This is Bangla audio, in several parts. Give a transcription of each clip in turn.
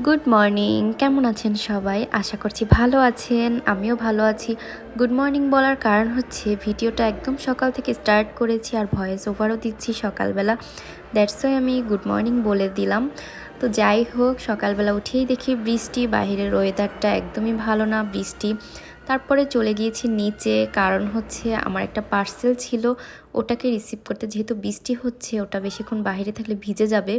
গুড মর্নিং, কেমন আছেন সবাই? আশা করছি ভালো আছেন, আমিও ভালো আছি। গুড মর্নিং বলার কারণ হচ্ছে ভিডিওটা একদম সকাল থেকে স্টার্ট করেছি আর ভয়েস ওভারও দিচ্ছি সকালবেলা। দ্যাটস ওয়াই আমি গুড মর্নিং বলে দিলাম। তো যাই হোক, সকালবেলা উঠেই দেখি বৃষ্টি, বাহিরের ওয়েদারটা একদমই ভালো না, বৃষ্টি। তারপরে চলে গিয়েছি নিচে, কারণ হচ্ছে আমার একটা পার্সেল ছিল, ওটাকে রিসিভ করতে। যেহেতু বৃষ্টি হচ্ছে, ওটা বেশিক্ষণ বাইরে থাকলে ভিজে যাবে।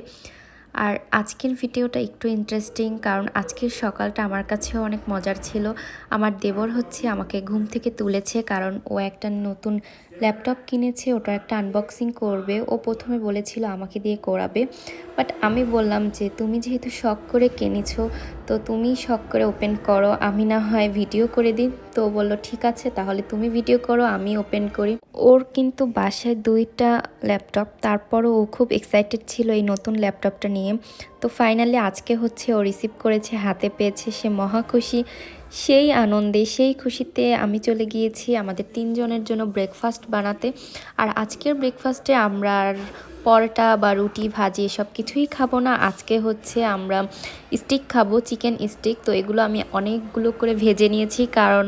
আর আজকের ভিডিওটা একটু ইন্টারেস্টিং, কারণ আজকের সকালটা আমার কাছেও অনেক মজার ছিল। আমার দেবর হচ্ছে আমাকে ঘুম থেকে তুলেছে, কারণ ও একটা নতুন ল্যাপটপ কিনেছে, ওটা একটা আনবক্সিং করবে। ও প্রথমে বলেছিল আমাকে দিয়ে করাবে, বাট আমি বললাম যে তুমি যেহেতু শখ করে কিনেছো, তো তুমি শখ করে ওপেন করো, আমি না হয় ভিডিও করে দিই। তো বললো ঠিক আছে, তাহলে তুমি ভিডিও করো, আমি ওপেন করি। ওর কিন্তু বাসায় দুইটা ল্যাপটপ, তারপরও ও খুব এক্সাইটেড ছিল এই নতুন ল্যাপটপটা নিয়ে। তো ফাইনালি আজকে হচ্ছে ও রিসিভ করেছে, হাতে পেয়েছে, সে মহা খুশি। সেই আনন্দে, সেই খুশিতে আমি চলে গিয়েছি আমাদের তিনজনের জন্য ব্রেকফাস্ট বানাতে। আর আজকের ব্রেকফাস্টে আমরা আর পরোটা বা রুটি ভাজি এসব কিছুই খাবো না। আজকে হচ্ছে আমরা স্টিক খাবো, চিকেন স্টিক। তো এগুলো আমি অনেকগুলো করে ভেজে নিয়েছি, কারণ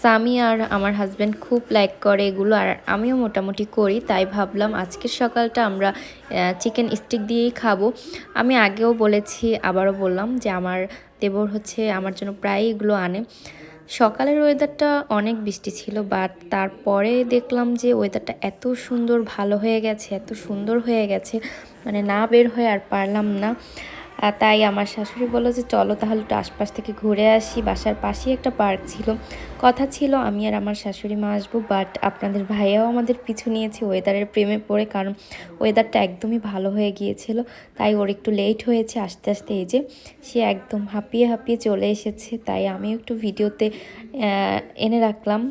সামি আর আমার হাজব্যান্ড খুব লাইক করে এগুলো, আর আমিও মোটামুটি করি। তাই ভাবলাম আজকের সকালটা আমরা চিকেন স্টিক দিয়েই খাবো। আমি আগেও বলেছি, আবারও বললাম যে আমার দেবর হচ্ছে আমার জন্য প্রায় এগুলো আনে। সকালের ওয়েদারটা অনেক বৃষ্টি ছিল, বাট তারপরে দেখলাম যে ওয়েদারটা এত সুন্দর ভালো হয়ে গেছে, এত সুন্দর হয়ে গেছে, মানে না বের হয়ে আর পারলাম না। তাই আমার শাশুড়ি বললো যে চলো তাহলে একটু আশপাশ থেকে ঘুরে আসি। বাসার পাশেই একটা পার্ক ছিল, কথা ছিল আমি আর আমার শাশুড়ি মা আসবো, বাট আপনাদের ভাইয়াও আমাদের পিছু নিয়েছে ওয়েদারের প্রেমে পড়ে, কারণ ওয়েদারটা একদমই ভালো হয়ে গিয়েছিল। তাই ওর একটু লেট হয়েছে আসতে আসতে। এই যে সে একদম হাঁপিয়ে হাঁপিয়ে চলে এসেছে, তাই আমিও একটু ভিডিওতে এনে রাখলাম।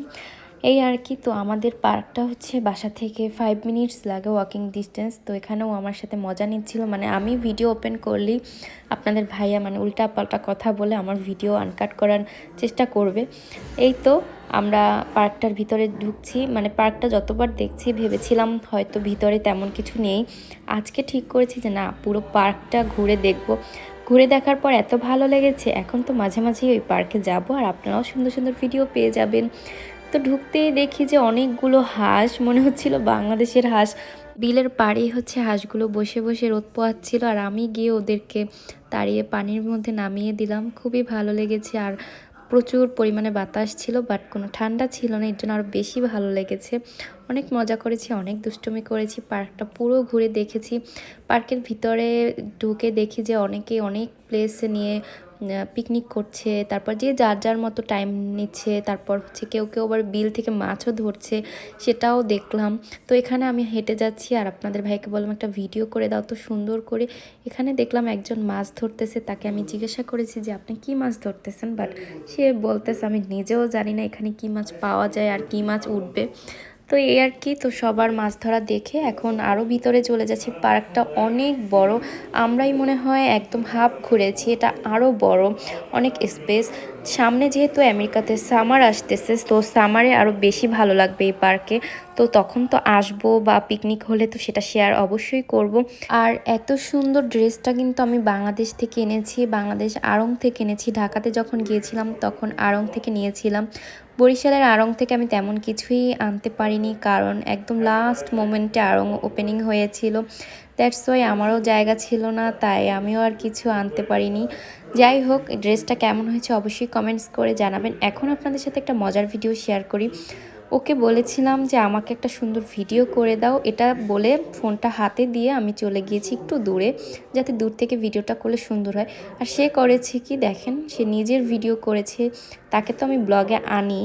এই আর কি। তো আমাদের পার্কটা হচ্ছে বাসা থেকে 5 মিনিটস লাগে ওয়াকিং ডিস্টেন্স। তো এখানেও আমার সাথে মজা নিচ্ছিল, মানে আমি ভিডিও ওপেন করলেই আপনাদের ভাইয়া মানে উল্টা পাল্টা কথা বলে আমার ভিডিও আনকাট করার চেষ্টা করবে। এই তো আমরা পার্কটার ভিতরে ঢুকছি, মানে পার্কটা যতবার দেখছি ভেবেছিলাম হয়তো ভিতরে তেমন কিছু নেই। আজকে ঠিক করেছি যে না, পুরো পার্কটা ঘুরে দেখব। ঘুরে দেখার পর এত ভালো লেগেছে, এখন তো মাঝে মাঝেই ওই পার্কে যাব, আর আপনারাও সুন্দর সুন্দর ভিডিও পেয়ে যাবেন। তো ঢুকতেই দেখি যে অনেকগুলো হাঁস, মনে হচ্ছিল বাংলাদেশের হাঁস। বিলের পাড়েই হচ্ছে হাঁসগুলো বসে বসে রোদ পোহাচ্ছিল, আর আমি গিয়ে ওদেরকে তাড়িয়ে পানির মধ্যে নামিয়ে দিলাম। খুবই ভালো লেগেছে, আর প্রচুর পরিমাণে বাতাস ছিল, বাট কোনো ঠান্ডা ছিল না, এর জন্য আরও বেশি ভালো লেগেছে। অনেক মজা করেছি, অনেক দুষ্টুমি করেছি, পার্কটা পুরো ঘুরে দেখেছি। পার্কের ভিতরে ঢুকে দেখি যে অনেকে অনেক প্লেস নিয়ে পিকনিক করছে, তারপর যে যার যার মতো টাইম নিচ্ছে, তারপর হচ্ছে কেউ কেউ আবার বিল থেকে মাছও ধরছে, সেটাও দেখলাম। তো এখানে আমি হেঁটে যাচ্ছি, আর আপনাদের ভাইকে বললাম একটা ভিডিও করে দাও তো সুন্দর করে। এখানে দেখলাম একজন মাছ ধরতেছে, তাকে আমি জিজ্ঞাসা করেছি যে আপনি কি মাছ ধরতেছেন, বাট সে বলতেছে আমি নিজেও জানি না এখানে কি মাছ পাওয়া যায় আর কি মাছ উঠবে। তো এই আর কি। তো সবার মাছ ধরা দেখে এখন আরও ভিতরে চলে যাচ্ছি। পার্কটা অনেক বড়, আমরাই মনে হয় একদম হাফ ঘুরেছি, এটা আরও বড়, অনেক স্পেস। সামনে যেহেতু আমেরিকাতে সামার আসতেছে, তো সামারে আরও বেশি ভালো লাগবে এই পার্কে। তো তখন তো আসবো, বা পিকনিক হলে তো সেটা শেয়ার অবশ্যই করব। আর এত সুন্দর ড্রেসটা কিন্তু আমি বাংলাদেশ থেকে এনেছি, বাংলাদেশ আড়ং থেকে এনেছি। ঢাকাতে যখন গিয়েছিলাম তখন আড়ং থেকে নিয়েছিলাম। বরিশালের আড়ং থেকে আমি তেমন কিছুই আনতে পারিনি, কারণ একদম লাস্ট মোমেন্টে আড়ং ওপেনিং হয়েছিল। দ্যাটস ওয়াই আমারও জায়গা ছিল না, তাই আমিও আর কিছু আনতে পারিনি। যাই হোক, ড্রেসটা কেমন হয়েছে অবশ্যই কমেন্টস করে জানাবেন। এখন আপনাদের সাথে একটা মজার ভিডিও শেয়ার করি। ওকে বলেছিলাম যে আমাকে একটা সুন্দর ভিডিও করে দাও, এটা বলে ফোনটা হাতে দিয়ে আমি চলে গিয়েছি একটু দূরে, যাতে দূর থেকে ভিডিওটা করলে সুন্দর হয়। আর সে করেছে কি দেখেন, সে নিজের ভিডিও করেছে। তাকে তো আমি ব্লগে আনি,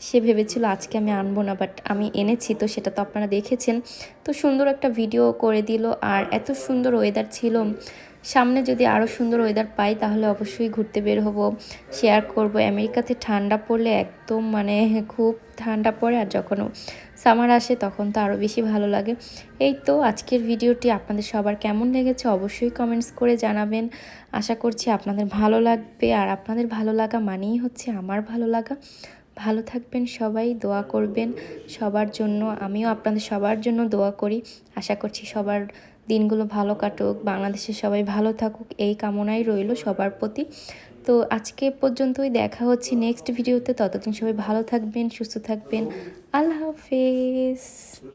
সে ভেবেছিল আজকে আমি আনবো না, বাট আমি এনেছি, তো সেটা তো আপনারা দেখেছেন। তো সুন্দর একটা ভিডিও করে দিল, আর এত সুন্দর ওয়েদার ছিল। সামনে যদি আরও সুন্দর ওয়েদার পাই তাহলে অবশ্যই ঘুরতে বের হব, শেয়ার করব। আমেরিকাতে ঠান্ডা পড়লে একদম মানে খুব ঠান্ডা পড়ে, আর যখন সামার আসে তখন তো আরও বেশি ভালো লাগে। এই তো আজকের ভিডিওটি আপনাদের সবার কেমন লেগেছে অবশ্যই কমেন্টস করে জানাবেন। আশা করছি আপনাদের ভালো লাগবে, আর আপনাদের ভালো লাগা মানেই হচ্ছে আমার ভালো লাগা। ভালো থাকবেন সবাই, দোয়া করবেন সবার জন্য, আমিও আপনাদের সবার জন্য দোয়া করি। আশা করছি সবার দিনগুলো ভালো কাটুক, বাংলাদেশের সবাই ভালো থাকুক, এই কামনাই রইল সবার প্রতি। তো আজকে পর্যন্তই, দেখা হচ্ছে নেক্সট ভিডিওতে। ততদিন সবাই ভালো থাকবেন, সুস্থ থাকবেন। আল্লাহ হাফেজ।